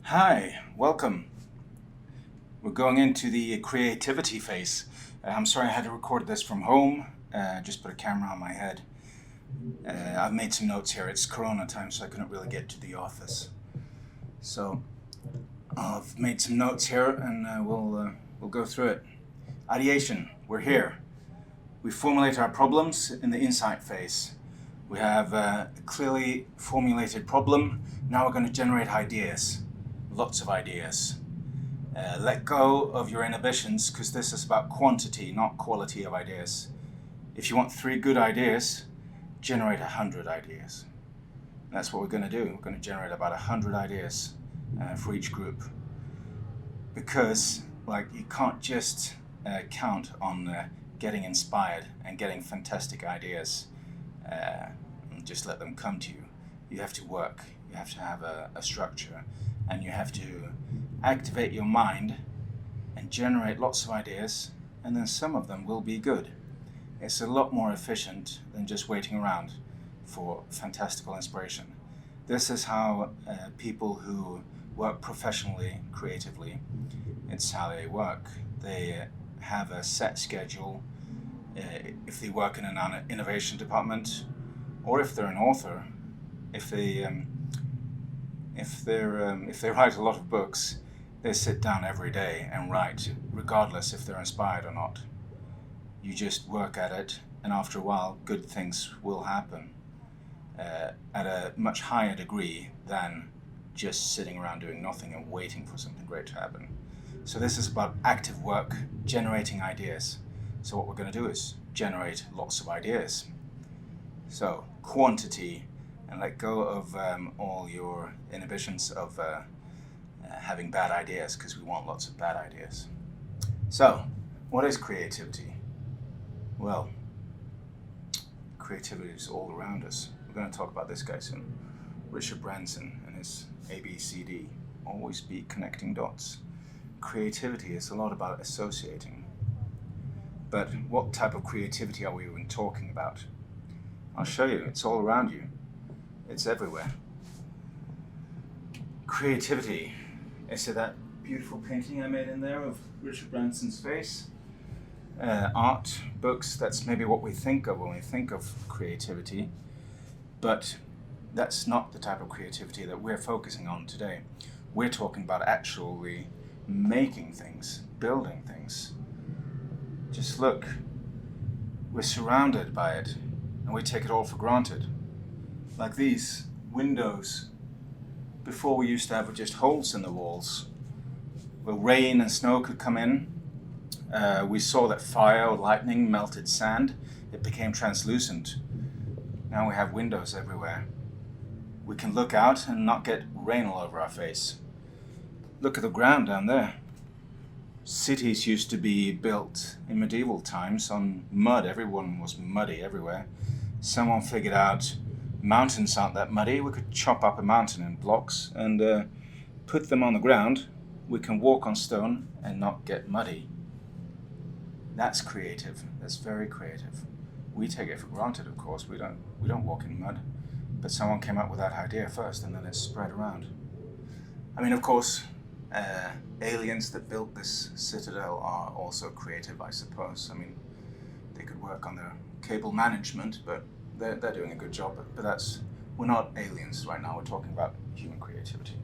Hi, welcome. We're going into the creativity phase. I'm sorry I had to record this from home. Just put a camera on my head. I've made some notes here. It's Corona time, so I couldn't really get to the office. So I've made some notes here, and we'll go through it. Ideation. We're here. We formulate our problems in the insight phase. We have a clearly formulated problem. Now we're going to generate ideas. Lots of ideas. Let go of your inhibitions, because this is about quantity, not quality of ideas. If you want 3 good ideas, generate 100 ideas. And that's what we're going to do. We're going to generate about 100 ideas for each group. Because you can't just count on getting inspired and getting fantastic ideas and just let them come to you. You have to work. You have to have a structure. And you have to activate your mind and generate lots of ideas, and then some of them will be good. It's a lot more efficient than just waiting around for fantastical inspiration. This is how people who work professionally, creatively, it's how they work. They have a set schedule. If they work in an innovation department, or if they're an author, if they write a lot of books, they sit down every day and write, regardless if they're inspired or not. You just work at it, and after a while, good things will happen at a much higher degree than just sitting around doing nothing and waiting for something great to happen. So this is about active work, generating ideas. So what we're going to do is generate lots of ideas. So quantity, and let go of all your inhibitions of having bad ideas, because we want lots of bad ideas. So, what is creativity? Well, creativity is all around us. We're going to talk about this guy soon. Richard Branson and his ABCD, always be connecting dots. Creativity is a lot about associating. But what type of creativity are we even talking about? I'll show you. It's all around you. It's everywhere. Creativity. I see that beautiful painting I made in there of Richard Branson's face. Art, books, that's maybe what we think of when we think of creativity. But that's not the type of creativity that we're focusing on today. We're talking about actually making things, building things. Just look. We're surrounded by it, and we take it all for granted. Like these windows. Before, we used to have just holes in the walls where rain and snow could come in. We saw that fire or lightning melted sand. It became translucent. Now we have windows everywhere. We can look out and not get rain all over our face. Look at the ground down there. Cities used to be built in medieval times on mud. Everyone was muddy everywhere. Someone figured out mountains aren't that muddy. We could chop up a mountain in blocks and put them on the ground. We can walk on stone and not get muddy. That's creative. That's very creative. We take it for granted, of course. We don't walk in mud. But someone came up with that idea first, and then it spread around. I mean, of course, aliens that built this citadel are also creative, I suppose. I mean, they could work on their cable management, but they're doing a good job, but we're not aliens right now. We're talking about human creativity.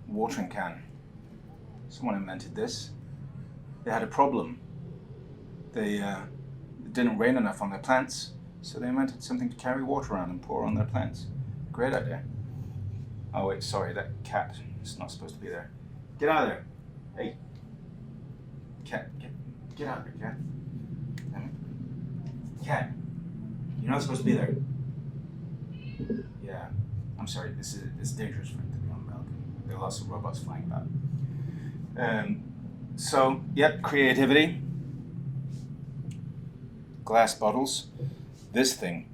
Watering can. Someone invented this. They had a problem. It didn't rain enough on their plants, so they invented something to carry water around and pour on their plants. Great idea. Oh wait, sorry, that cat is not supposed to be there. Get out of there. Hey. Cat, get out of there, cat. Damn it. Cat. You're not supposed to be there. Yeah, I'm sorry. It's dangerous for it to be on the balcony. There are lots of robots flying about. So, yep, creativity. Glass bottles. This thing.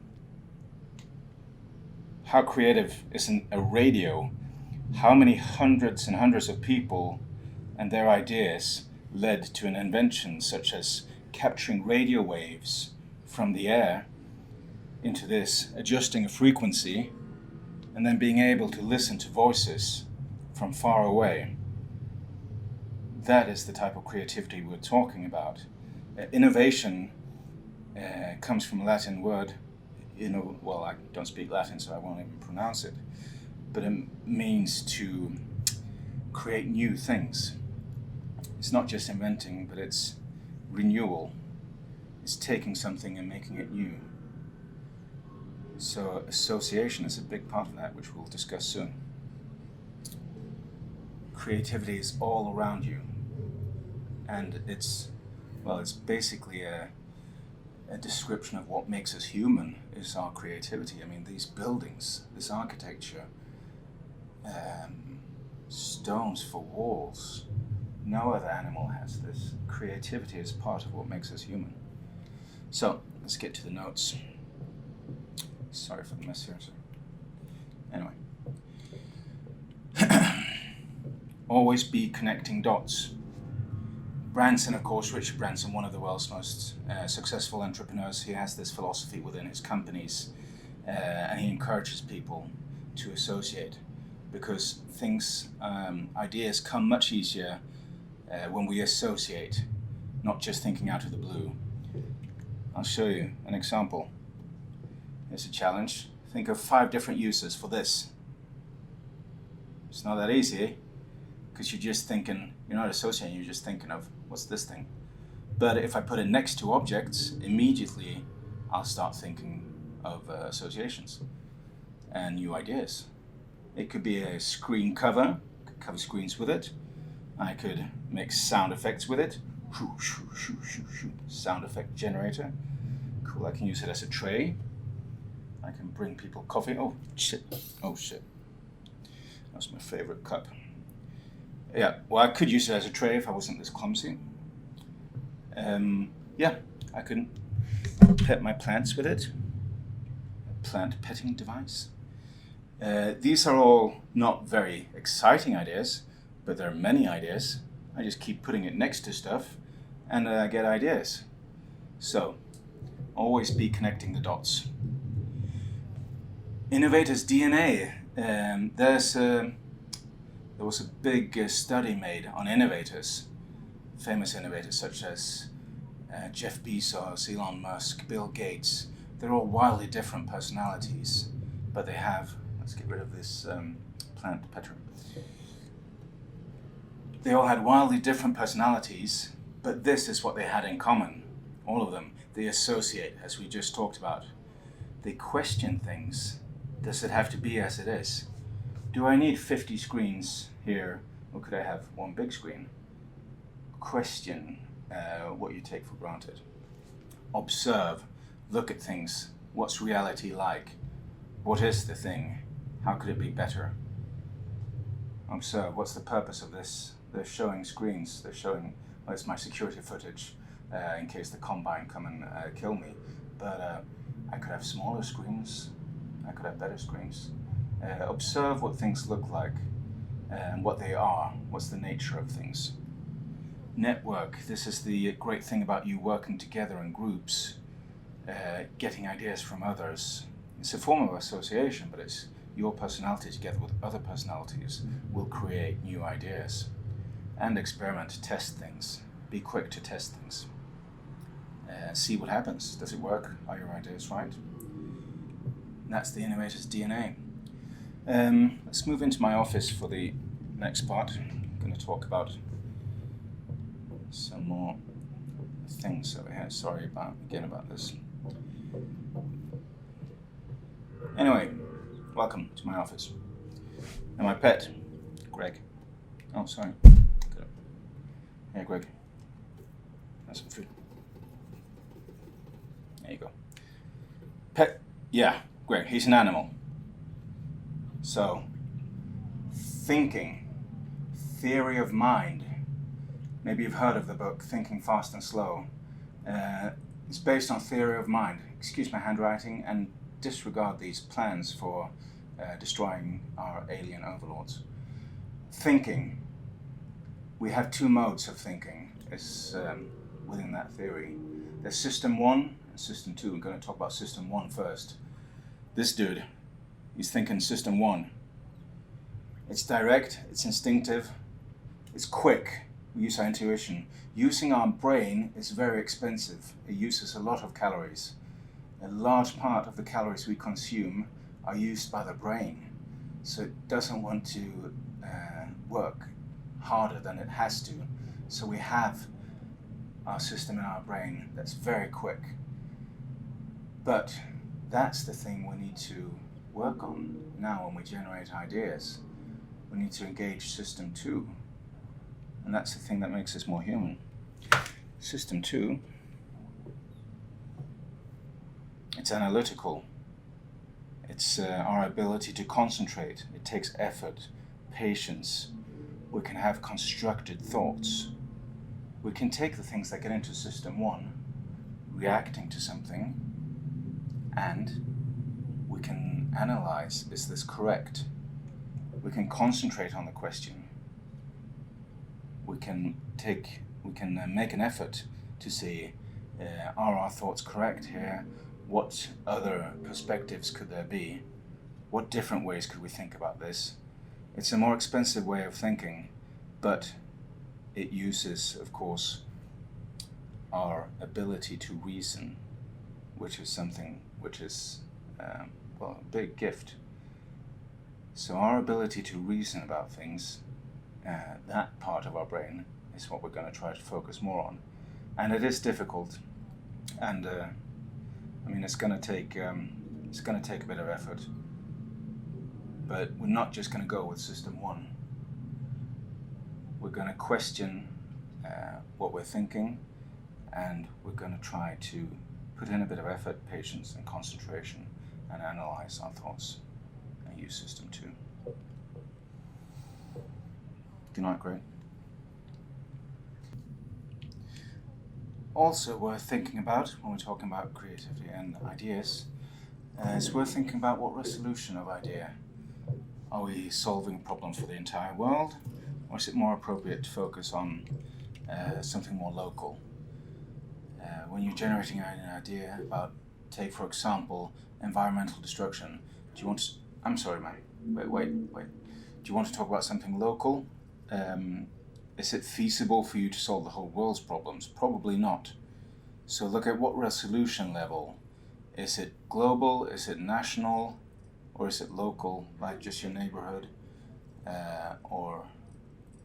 How creative is a radio? How many hundreds and hundreds of people and their ideas led to an invention such as capturing radio waves from the air into this, adjusting a frequency, and then being able to listen to voices from far away. That is the type of creativity we're talking about. Innovation comes from a Latin word, well, I don't speak Latin, so I won't even pronounce it, but it means to create new things. It's not just inventing, but it's renewal. It's taking something and making it new. So association is a big part of that, which we'll discuss soon. Creativity is all around you, and it's basically a description of what makes us human is our creativity. I mean, these buildings, this architecture, stones for walls, no other animal has this. Creativity is part of what makes us human. So, let's get to the notes. Sorry for the mess here. Anyway. Always be connecting dots. Branson, of course, Richard Branson, one of the world's most successful entrepreneurs, he has this philosophy within his companies, and he encourages people to associate, because ideas come much easier when we associate, not just thinking out of the blue. I'll show you an example. Here's a challenge. Think of 5 different uses for this. It's not that easy, because you're just thinking, you're not associating, you're just thinking of, what's this thing? But if I put it next to objects, immediately I'll start thinking of associations and new ideas. It could be a screen cover, I could cover screens with it. I could make sound effects with it. Sound effect generator. Cool, I can use it as a tray. I can bring people coffee. Oh shit. That's my favorite cup. Yeah, well, I could use it as a tray if I wasn't this clumsy. Yeah, I could pet my plants with it. A plant petting device. These are all not very exciting ideas, but there are many ideas. I just keep putting it next to stuff, and I get ideas. So, always be connecting the dots. Innovators' DNA. There was a big study made on innovators, famous innovators such as Jeff Bezos, Elon Musk, Bill Gates. They're all wildly different personalities, but they have, let's get rid of this plant petter. They all had wildly different personalities, but this is what they had in common, all of them. They associate, as we just talked about. They question things. Does it have to be as it is? Do I need 50 screens here, or could I have one big screen? Question what you take for granted. Observe, look at things. What's reality like? What is the thing? How could it be better? Observe, what's the purpose of this? They're showing screens. They're showing, well, it's my security footage in case the Combine come and kill me. But I could have smaller screens. I could have better screens. Observe what things look like and what they are. What's the nature of things? Network. This is the great thing about you working together in groups, getting ideas from others. It's a form of association, but it's your personality together with other personalities will create new ideas. And experiment, test things. Be quick to test things. See what happens. Does it work? Are your ideas right? That's the innovator's DNA. Let's move into my office for the next part. I'm going to talk about some more things over here. Sorry about this. Anyway, welcome to my office. And my pet, Greg. Oh, sorry. Hey, Greg. Have some food. There you go. Pet, yeah, Greg, he's an animal. So, thinking, theory of mind. Maybe you've heard of the book, Thinking Fast and Slow. It's based on theory of mind. Excuse my handwriting and disregard these plans for destroying our alien overlords. Thinking. We have 2 modes of thinking within that theory. There's System 1 and System 2. I'm going to talk about System 1 first. This dude, he's thinking System 1. It's direct, it's instinctive, it's quick. We use our intuition. Using our brain is very expensive. It uses a lot of calories. A large part of the calories we consume are used by the brain. So it doesn't want to work harder than it has to. So we have our system in our brain that's very quick. But that's the thing we need to work on now when we generate ideas. We need to engage system 2. And that's the thing that makes us more human. System 2, it's analytical. It's our ability to concentrate. It takes effort, patience. We can have constructed thoughts. We can take the things that get into system 1, reacting to something, and we can analyze, is this correct? We can concentrate on the question. We can make an effort to see, are our thoughts correct here? What other perspectives could there be? What different ways could we think about this? It's a more expensive way of thinking, but it uses, of course, our ability to reason, which is something which is, a big gift. So our ability to reason about things, that part of our brain is what we're going to try to focus more on. And it is difficult, and it's going to take a bit of effort. But we're not just going to go with system 1. We're going to question what we're thinking, and we're going to try to put in a bit of effort, patience, and concentration, and analyze our thoughts and use system 2. Good night, great. Also worth thinking about when we're talking about creativity and ideas, it's worth thinking about what resolution of idea. Are we solving a problem for the entire world, or is it more appropriate to focus on something more local? When you're generating an idea about, take for example, environmental destruction, do you want to, I'm sorry, man, wait. Do you want to talk about something local? Is it feasible for you to solve the whole world's problems? Probably not. So look at what resolution level. Is it global? Is it national? Or is it local, like just your neighborhood? Or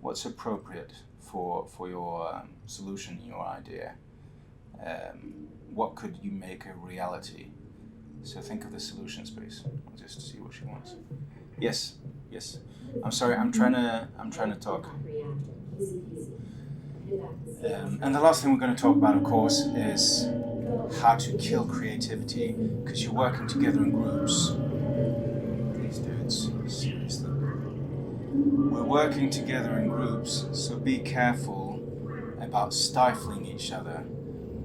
what's appropriate for your solution, your idea? What could you make a reality? So think of the solution space, just to see what she wants. Yes. I'm sorry, I'm trying to talk. And the last thing we're going to talk about, of course, is how to kill creativity, because you're working together in groups. These dudes, seriously. We're working together in groups, so be careful about stifling each other.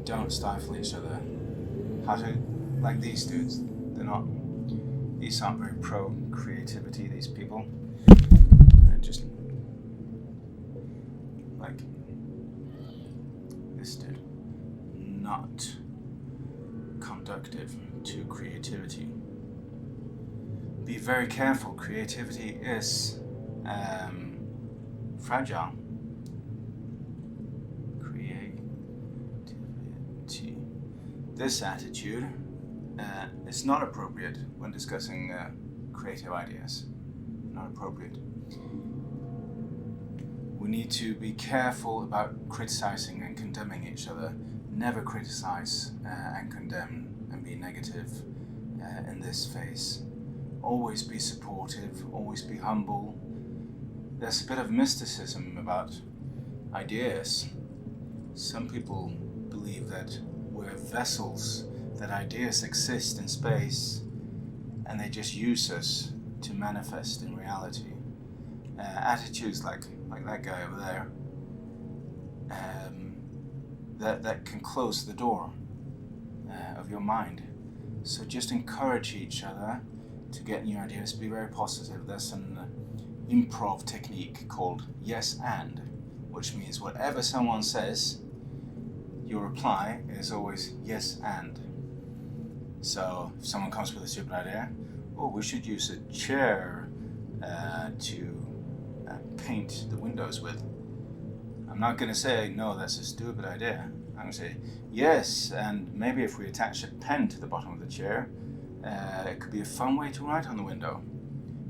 Don't stifle each other. How to, like these dudes, these aren't very pro creativity, these people. They're just like this dude, not conductive to creativity. Be very careful. Creativity is fragile. Creativity. This attitude is not appropriate when discussing creative ideas. Not appropriate. We need to be careful about criticizing and condemning each other. Never criticize and condemn and be negative in this phase. Always be supportive, always be humble. There's a bit of mysticism about ideas. Some people believe that we're vessels, that ideas exist in space, and they just use us to manifest in reality. Attitudes like that guy over there, that can close the door of your mind. So just encourage each other to get new ideas, be very positive. There's an improv technique called yes and, which means whatever someone says, your reply is always yes and. So if someone comes with a stupid idea, we should use a chair to paint the windows with. I'm not going to say, no, that's a stupid idea. I'm going to say, yes, and maybe if we attach a pen to the bottom of the chair, it could be a fun way to write on the window.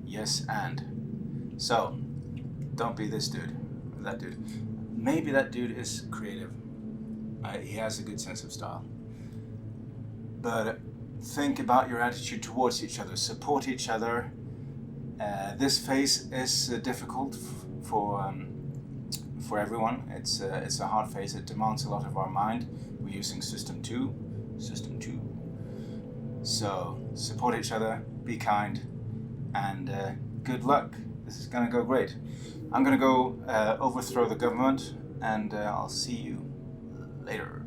Yes, and. So, don't be this dude, or that dude. Maybe that dude is creative. He has a good sense of style. But think about your attitude towards each other. Support each other. This phase is difficult for everyone. It's a hard phase. It demands a lot of our mind. We're using System 2. So support each other, be kind, and good luck. This is going to go great. I'm going to go overthrow the government, and I'll see you later.